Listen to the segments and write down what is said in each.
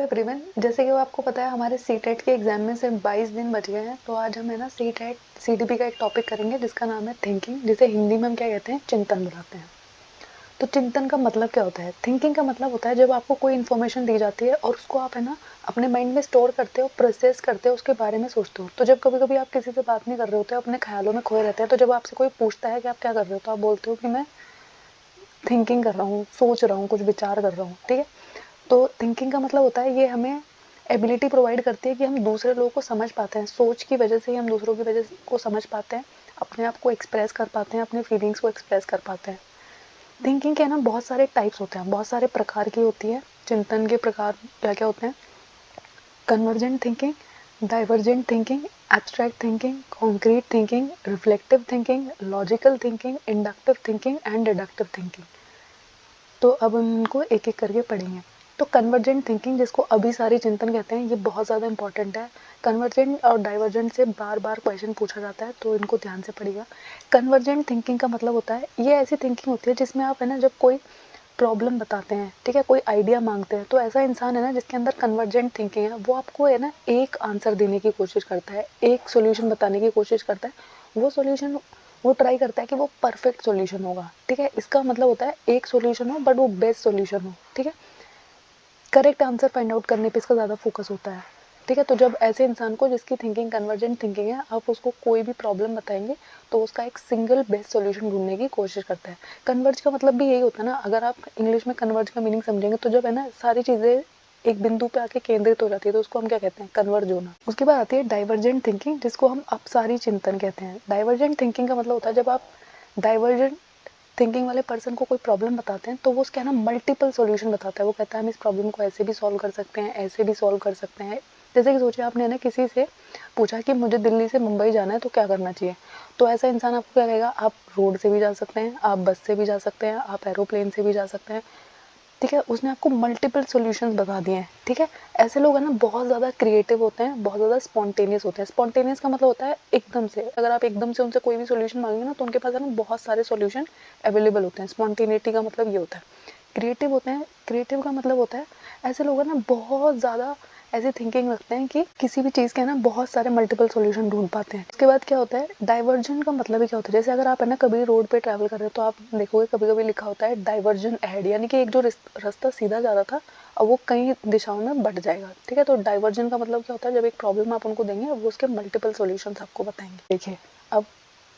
Everyone, जैसे कि वो आपको पता है हमारे सीटेट के एग्जाम में से 22 दिन बच गए हैं। तो आज हम है ना सीटेट सीडीपी का एक टॉपिक करेंगे जिसका नाम है थिंकिंग, जिसे हिंदी में हम क्या कहते हैं, चिंतन बुलाते हैं। तो चिंतन का मतलब क्या होता है? थिंकिंग का मतलब होता है जब आपको कोई इन्फॉर्मेशन दी जाती है और उसको आप है ना अपने माइंड में स्टोर करते हो, प्रोसेस करते हो, उसके बारे में सोचते हो। तो जब कभी कभी आप किसी से बात नहीं कर रहे होते हो, अपने ख्यालों में खोए रहते हैं, तो जब आपसे कोई पूछता है कि आप क्या कर रहे हो, तो आप बोलते हो कि मैं थिंकिंग कर रहा हूँ, सोच रहा हूँ, कुछ विचार कर रहा हूँ। ठीक है। तो थिंकिंग का मतलब होता है ये हमें एबिलिटी प्रोवाइड करती है कि हम दूसरे लोगों को समझ पाते हैं। सोच की वजह से ही हम दूसरों की वजह को समझ पाते हैं, अपने आप को एक्सप्रेस कर पाते हैं, अपने फीलिंग्स को एक्सप्रेस कर पाते हैं। थिंकिंग के ना बहुत सारे टाइप्स होते हैं, बहुत सारे प्रकार की होती है। चिंतन के प्रकार क्या क्या होते हैं? Convergent thinking, divergent thinking, abstract thinking, concrete thinking, reflective thinking, logical thinking, inductive thinking and deductive thinking. तो अब हम इनको एक एक करके पढ़ेंगे। तो कन्वर्जेंट थिंकिंग, जिसको अभिसारी चिंतन कहते हैं, ये बहुत ज़्यादा इंपॉर्टेंट है। कन्वर्जेंट और डाइवर्जेंट से बार बार क्वेश्चन पूछा जाता है, तो इनको ध्यान से पढ़िएगा। कन्वर्जेंट थिंकिंग का मतलब होता है, ये ऐसी थिंकिंग होती है जिसमें आप है ना जब कोई प्रॉब्लम बताते हैं, ठीक है, कोई आइडिया मांगते हैं, तो ऐसा इंसान है ना जिसके अंदर कन्वर्जेंट थिंकिंग है, वो आपको है ना एक आंसर देने की कोशिश करता है, एक सोल्यूशन बताने की कोशिश करता है। वो सोल्यूशन वो ट्राई करता है कि वो परफेक्ट सॉल्यूशन होगा। ठीक है। इसका मतलब होता है एक सॉल्यूशन हो बट वो बेस्ट सॉल्यूशन हो। ठीक है। करेक्ट आंसर फाइंड आउट करने पे इसका ज़्यादा फोकस होता है। ठीक है। तो जब ऐसे इंसान को जिसकी थिंकिंग कन्वर्जेंट थिंकिंग है, आप उसको कोई भी प्रॉब्लम बताएंगे तो उसका एक सिंगल बेस्ट सॉल्यूशन ढूंढने की कोशिश करता है। कन्वर्ज का मतलब भी यही होता है ना। अगर आप इंग्लिश में कन्वर्ज का मीनिंग समझेंगे तो जब है ना सारी चीज़ें एक बिंदु पे आके केंद्रित हो जाती है, तो उसको हम क्या कहते हैं? कन्वर्ज होना। उसके बाद आती है डाइवर्जेंट थिंकिंग, जिसको हम अपसारी चिंतन कहते हैं। डाइवर्जेंट थिंकिंग का मतलब होता है जब आप डाइवर्जेंट थिंकिंग वाले पर्सन को कोई प्रॉब्लम बताते हैं तो वो उसके है ना मल्टीपल सॉल्यूशन बताता है। वो कहता है हम इस प्रॉब्लम को ऐसे भी सॉल्व कर सकते हैं, ऐसे भी सॉल्व कर सकते हैं। जैसे कि सोचिए आपने ना किसी से पूछा कि मुझे दिल्ली से मुंबई जाना है तो क्या करना चाहिए, तो ऐसा इंसान आपको क्या कहेगा? आप रोड से भी जा सकते हैं, आप बस से भी जा सकते हैं, आप एरोप्लेन से भी जा सकते हैं। ठीक है। उसने आपको मल्टीपल सॉल्यूशंस बता दिए हैं। ठीक है। ऐसे लोग है ना बहुत ज़्यादा क्रिएटिव होते हैं, बहुत ज़्यादा स्पॉन्टेनियस होते हैं। स्पॉन्टेनियस का मतलब होता है एकदम से, अगर आप एकदम से उनसे कोई भी सॉल्यूशन मांगेंगे ना तो उनके पास है ना बहुत सारे सॉल्यूशन अवेलेबल होते हैं। स्पॉन्टेनिटी का मतलब ये होता है। क्रिएटिव होते हैं, क्रिएटिव का मतलब होता है ऐसे लोग है ना बहुत ज़्यादा ऐसी थिंकिंग रखते हैं कि किसी भी चीज़ के ना बहुत सारे मल्टीपल सॉल्यूशन ढूंढ पाते हैं। उसके बाद क्या होता है? डाइवर्जन का मतलब ही क्या होता है? जैसे अगर आप है ना कभी रोड पे ट्रैवल कर रहे हो तो आप देखोगे कभी कभी लिखा होता है डाइवर्जन अहेड, यानी कि एक जो रास्ता सीधा जा रहा था अब वो कई दिशाओं में बढ़ जाएगा। ठीक है। तो डाइवर्जन का मतलब क्या होता है? जब एक प्रॉब्लम आप उनको देंगे वो उसके मल्टीपल सॉल्यूशन आपको बताएंगे। देखिए, अब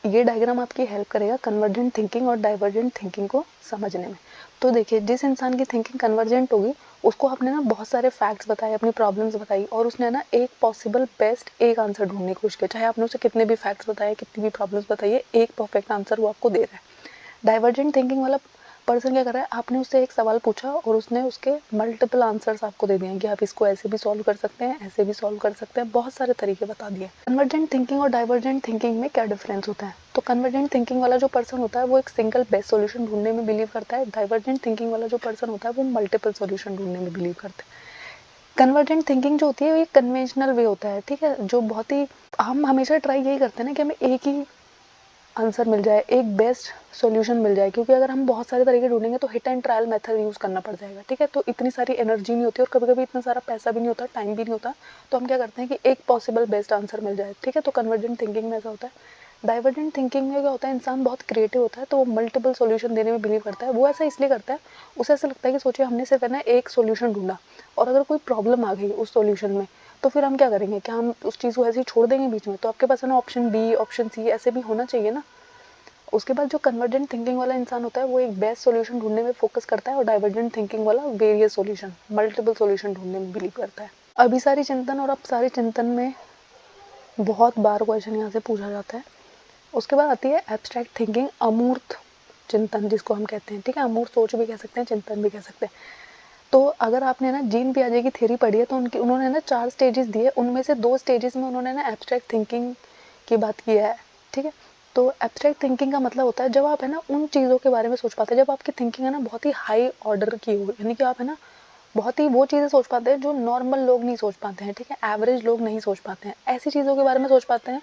ये डायग्राम आपकी हेल्प करेगा कन्वर्जेंट थिंकिंग और डाइवर्जेंट थिंकिंग को समझने में। तो देखिए, जिस इंसान की थिंकिंग कन्वर्जेंट होगी उसको आपने ना बहुत सारे फैक्ट्स बताए, अपनी प्रॉब्लम्स बताई और उसने ना एक पॉसिबल बेस्ट एक आंसर ढूंढने की कोशिश की। चाहे आपने उसे कितने भी फैक्ट्स बताए, कितनी भी प्रॉब्लम्स बताइए, एक परफेक्ट आंसर वो आपको दे रहा है। डाइवर्जेंट थिंकिंग वाला पर्सन क्या कर रहा है? आपने उससे एक सवाल पूछा और उसने उसके मल्टीपल आंसर्स आपको दे दिए कि आप इसको ऐसे भी सॉल्व कर सकते हैं, ऐसे भी सॉल्व कर सकते हैं, बहुत सारे तरीके बता दिए। कन्वर्जेंट थिंकिंग और डाइवर्जेंट थिंकिंग में क्या डिफरेंस होता है? तो कन्वर्जेंट थिंकिंग वाला जो पर्सन होता है वो एक सिंगल बेस्ट सॉल्यूशन ढूंढने में बिलीव करता है। डाइवर्जेंट थिंकिंग वाला जो पर्सन होता है वो मल्टीपल सॉल्यूशन ढूंढने में बिलीव करता है। कन्वर्जेंट थिंकिंग जो होती है ये कन्वेंशनल वे होता है। ठीक है। जो बहुत ही हम हमेशा ट्राई यही करते हैं ना कि हमें एक ही आंसर मिल जाए, एक बेस्ट सॉल्यूशन मिल जाए, क्योंकि अगर हम बहुत सारे तरीके ढूंढेंगे तो hit and trial method use करना पड़ जाएगा। ठीक है। तो इतनी सारी एनर्जी नहीं होती और कभी कभी इतना सारा पैसा भी नहीं होता, टाइम भी नहीं होता। तो हम क्या करते हैं कि एक पॉसिबल बेस्ट आंसर मिल जाए। ठीक है। तो कन्वर्जेंट थिंकिंग में ऐसा होता है। डाइवर्जेंट थिंकिंग में क्या होता है? इंसान बहुत क्रिएटिव होता है तो वो मल्टीपल सॉल्यूशन देने में बिलीव करता है। वो ऐसा इसलिए करता है, उसे ऐसा लगता है कि सोचिए हमने सिर्फ है ना एक सॉल्यूशन ढूंढा और अगर कोई प्रॉब्लम आ गई उस सॉल्यूशन में तो फिर हम क्या करेंगे? क्या हम उस चीज़ को ऐसे ही छोड़ देंगे बीच में? तो आपके पास है ना ऑप्शन बी, ऑप्शन सी ऐसे भी होना चाहिए ना। उसके बाद जो कन्वर्जेंट थिंकिंग वाला इंसान होता है वो एक बेस्ट सॉल्यूशन ढूंढने में फोकस करता है और डाइवर्जेंट थिंकिंग वाला वेरियस सॉल्यूशन, मल्टीपल सॉल्यूशन ढूंढने में बिलीव करता है। अभिसारी चिंतन और अपसारी चिंतन में बहुत बार क्वेश्चन यहाँ से पूछा जाता है। उसके बाद आती है एब्स्ट्रैक्ट थिंकिंग, अमूर्त चिंतन जिसको हम कहते हैं। ठीक है। अमूर्त सोच भी कह सकते हैं, चिंतन भी कह सकते हैं। तो अगर आपने ना जीन पियाजे की थ्योरी पढ़ी है तो उन्होंने ना 4 स्टेजेस दिए, उनमें से 2 स्टेजेस में उन्होंने ना एब्स्ट्रैक्ट थिंकिंग की बात की है। ठीक है। तो एब्स्ट्रैक्ट थिंकिंग का मतलब होता है जब आप है ना उन चीज़ों के बारे में सोच पाते हैं, जब आपकी थिंकिंग है ना बहुत ही हाई ऑर्डर की हो, यानी कि आप है ना बहुत ही वो चीज़ें सोच पाते हैं जो नॉर्मल लोग नहीं सोच पाते हैं। ठीक है। एवरेज लोग नहीं सोच पाते हैं। ऐसी चीज़ों के बारे में सोच पाते हैं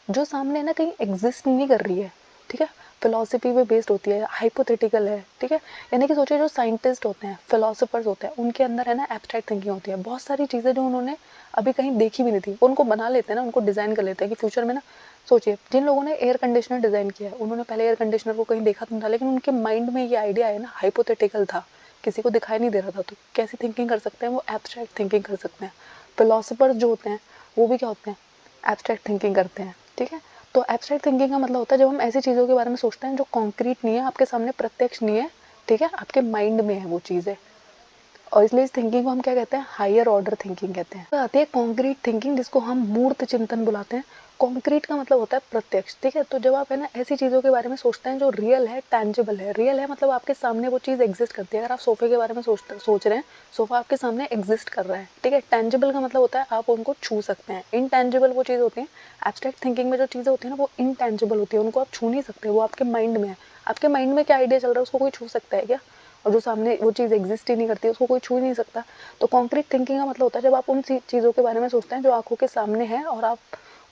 जो सामने ना कहीं एग्जिस्ट नहीं कर रही है। ठीक है। फिलॉसफी पे बेस्ड होती है, हाइपोथेटिकल है, ठीक है। यानी कि सोचिए जो साइंटिस्ट होते हैं, फिलोसोफर्स होते हैं, उनके अंदर है ना एब्स्ट्रैक्ट थिंकिंग होती है। बहुत सारी चीज़ें जो उन्होंने अभी कहीं देखी भी नहीं थी उनको बना लेते हैं ना, उनको डिज़ाइन कर लेते हैं कि फ्यूचर में ना, सोचिए जिन लोगों ने एयर कंडीशनर डिज़ाइन किया है उन्होंने पहले एयर कंडीशनर को कहीं देखा तो नहीं था, लेकिन उनके माइंड में ये आइडिया है ना, हाइपोथेटिकल था, किसी को दिखाई नहीं दे रहा था, तो कैसी थिंकिंग कर सकते हैं वो, एब्स्ट्रैक्ट थिंकिंग कर सकते हैं। फिलोसोफर्स जो होते हैं वो भी क्या होते हैं, एब्स्ट्रैक्ट थिंकिंग करते हैं, ठीक है। तो एब्स्ट्रैक्ट थिंकिंग का मतलब होता है जब हम ऐसी चीज़ों के बारे में सोचते हैं जो कॉन्क्रीट नहीं है, आपके सामने प्रत्यक्ष नहीं है, ठीक है, आपके माइंड में है वो चीज़ें, और इसलिए इस थिंकिंग को हम क्या कहते हैं, हायर ऑर्डर थिंकिंग कहते हैं। तो आती है कॉन्क्रीट थिंकिंग, जिसको हम मूर्त चिंतन बुलाते हैं। कॉन्क्रीट का मतलब होता है प्रत्यक्ष, ठीक है। तो जब आप है ना ऐसी चीज़ों के बारे में सोचते हैं जो रियल है, टैंजिबल है। रियल है मतलब आपके सामने वो चीज़ एग्जिस्ट करती है। अगर आप सोफे के बारे में सोच रहे हैं, सोफा आपके सामने एग्जिस्ट कर रहा है, ठीक है। टैंजिबल का मतलब होता है आप उनको छू सकते हैं। इनटैंजिबल वो चीज़ होती है, एब्स्ट्रैक्ट थिंकिंग में जो चीज़ें होती है ना वो इनटैंजिबल होती है, उनको आप छू नहीं सकते, वो आपके माइंड में है। आपके माइंड में क्या आइडिया चल रहा है उसको कोई छू सकता है क्या? और जो सामने वो चीज़ एग्जिस्ट ही नहीं करती, उसको कोई छू ही नहीं सकता। तो कॉन्क्रीट थिंकिंग का मतलब होता है जब आप उन चीज़ों के बारे में सोचते हैं जो आंखों के सामने है और आप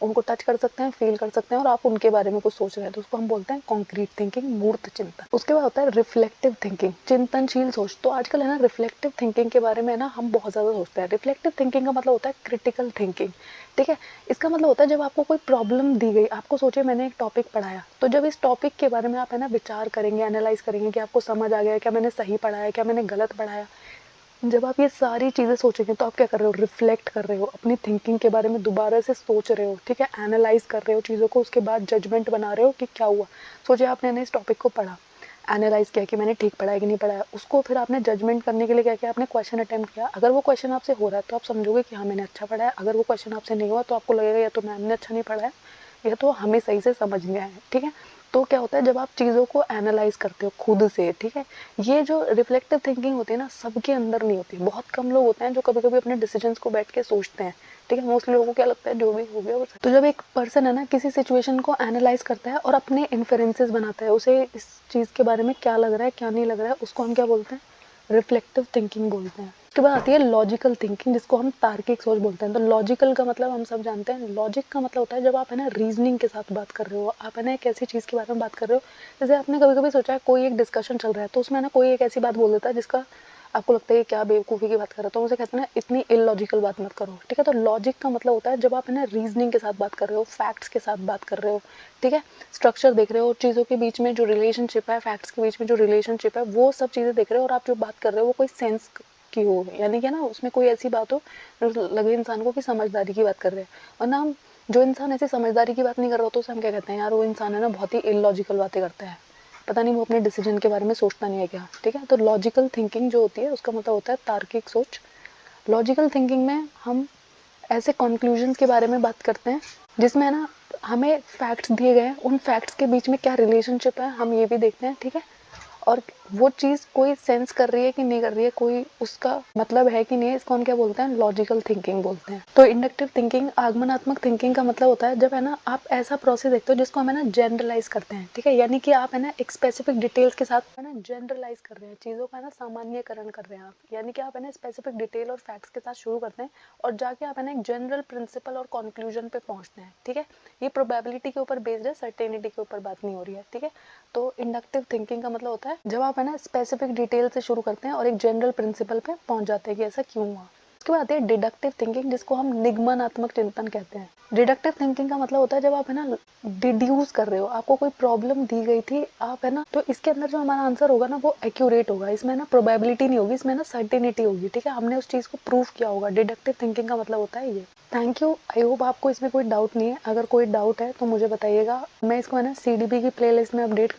उनको टच कर सकते हैं, फील कर सकते हैं, और आप उनके बारे में कुछ सोच रहे हैं, तो उसको हम बोलते हैं कॉन्क्रीट थिंकिंग, मूर्त चिंतन। उसके बाद होता है रिफ्लेक्टिव थिंकिंग, चिंतनशील सोच। तो आजकल है ना रिफ्लेक्टिव थिंकिंग के बारे में ना हम बहुत ज़्यादा सोचते हैं। रिफ्लेक्टिव थिंकिंग का मतलब होता है क्रिटिकल थिंकिंग, ठीक है। इसका मतलब होता है जब आपको कोई प्रॉब्लम दी गई, आपको सोचिए मैंने एक टॉपिक पढ़ाया, तो जब इस टॉपिक के बारे में आप है ना विचार करेंगे, एनालाइज करेंगे कि आपको समझ आ गया, क्या मैंने सही पढ़ाया है, क्या मैंने गलत पढ़ाया। जब आप ये सारी चीज़ें सोचेंगे तो आप क्या कर रहे हो, रिफ्लेक्ट कर रहे हो, अपनी थिंकिंग के बारे में दोबारा से सोच रहे हो, ठीक है, एनालाइज कर रहे हो चीज़ों को, उसके बाद जजमेंट बना रहे हो कि क्या हुआ। सोचिए आपने ना इस टॉपिक को पढ़ा, एनालाइज किया कि मैंने ठीक पढ़ा कि नहीं पढ़ाया, उसको फिर आपने जजमेंट करने के लिए क्या किया, आपने क्वेश्चन अटेम्प्ट किया। अगर वो क्वेश्चन आपसे हो रहा है तो आप समझोगे कि हाँ मैंने अच्छा पढ़ा है। अगर वो क्वेश्चन आपसे नहीं हुआ तो आपको लगेगा या तो मैम ने अच्छा नहीं पढ़ा है या तो हमें सही से समझ नहीं आया है, ठीक है। तो क्या होता है जब आप चीज़ों को एनालाइज करते हो खुद से, ठीक है, ये जो रिफ्लेक्टिव थिंकिंग होती है ना सबके अंदर नहीं होती। बहुत कम लोग होते हैं जो कभी कभी अपने डिसीजंस को बैठ के सोचते हैं, ठीक है। मोस्टली लोगों को क्या लगता है जो भी हो गया वो। तो जब एक पर्सन है ना किसी सिचुएशन को एनालाइज करता है और अपने इन्फेरेंसेस बनाता है, उसे इस चीज़ के बारे में क्या लग रहा है क्या नहीं लग रहा है, उसको हम क्या बोलते हैं, रिफ्लेक्टिव थिंकिंग बोलते हैं। उसके बाद आती है लॉजिकल थिंकिंग, जिसको हम तार्किक सोच बोलते हैं। तो लॉजिकल का मतलब हम सब जानते हैं, लॉजिक का मतलब होता है जब आप है ना रीजनिंग के साथ बात कर रहे हो, आप है ना एक ऐसी चीज़ के बारे में बात कर रहे हो, जैसे आपने कभी कभी सोचा है कोई एक डिस्कशन चल रहा है तो उसमें ना कोई एक ऐसी बात बोल देता है जिसका आपको लगता है क्या बेवकूफ़ी की बात कर रहा है, तो उसे कहते हैं ना इतनी इलॉजिकल बात मत करो, ठीक है। तो लॉजिक का मतलब होता है जब आप है ना रीजनिंग के साथ बात कर रहे हो, फैक्ट्स के साथ बात कर रहे हो, ठीक है, स्ट्रक्चर देख रहे हो, चीज़ों के बीच में जो रिलेशनशिप है, फैक्ट्स के बीच में जो रिलेशनशिप है, वो सब चीज़ें देख रहे हो, और आप जो बात कर रहे हो वो कोई सेंस की हो, यानी कि ना उसमें कोई ऐसी बात हो जो लगे इंसान को कि समझदारी की बात कर रहे हैं। और ना हम जो इंसान ऐसे समझदारी की बात नहीं कर रहा होता उसे हम क्या कहते हैं, यार वो इंसान है ना बहुत ही इलॉजिकल बातें करता है, पता नहीं वो अपने डिसीजन के बारे में सोचता नहीं है क्या, ठीक है। तो लॉजिकल थिंकिंग जो होती है उसका मतलब होता है तार्किक सोच। लॉजिकल थिंकिंग में हम ऐसे कंक्लूजन्स के बारे में बात करते हैं जिसमें ना हमें फैक्ट्स दिए गए हैं, उन फैक्ट्स के बीच में क्या रिलेशनशिप है हम ये भी देखते हैं, ठीक है। और वो चीज़ कोई सेंस कर रही है कि नहीं कर रही है, कोई उसका मतलब है कि नहीं है, इसको हम क्या बोलते हैं, लॉजिकल थिंकिंग बोलते हैं। तो इंडक्टिव थिंकिंग, आगमनात्मक थिंकिंग का मतलब होता है जब है ना आप ऐसा प्रोसेस देखते हो जिसको हम है ना जनरलाइज करते हैं, ठीक है। यानी कि आप है ना एक स्पेसिफिक डिटेल्स के साथ है ना जनरलाइज कर रहे हैं, चीज़ों का ना सामान्यकरण कर रहे हैं आप, यानी कि आप है ना स्पेसिफिक डिटेल और फैक्ट्स के साथ शुरू करते हैं और जाके आप है ना एक जनरल प्रिंसिपल और कंक्लूजन पे पहुंचते हैं, ठीक है। ये प्रोबेबिलिटी के ऊपर बेस्ड है, सर्टेनिटी के ऊपर बात नहीं हो रही है, ठीक है। तो इंडक्टिव थिंकिंग का मतलब होता है जब आप है ना स्पेसिफिक डिटेल से शुरू करते हैं और एक जनरल प्रिंसिपल पे पहुंच जाते हैं कि ऐसा क्यों हुआ। उसके बाद आती है डिडक्टिव थिंकिंग, जिसको हम निगमनात्मक चिंतन कहते हैं। डिडक्टिव थिंकिंग का मतलब होता है जब आप है ना डिड्यूस कर रहे हो, आपको कोई प्रॉब्लम दी गई थी, आप है ना तो इसके अंदर जो हमारा आंसर होगा ना वो एक्यूरेट होगा, इसमें ना प्रोबेबिलिटी नहीं होगी, इसमें ना सर्टेनिटी होगी, ठीक है। हमने उस चीज़ को प्रूव किया होगा। डिडक्टिव थिंकिंग का मतलब होता है ये। थैंक यू, आई होप आपको इसमें कोई डाउट नहीं है। अगर कोई डाउट है तो मुझे बताइएगा, मैं इसको है ना CDP की प्लेलिस्ट में अपडेट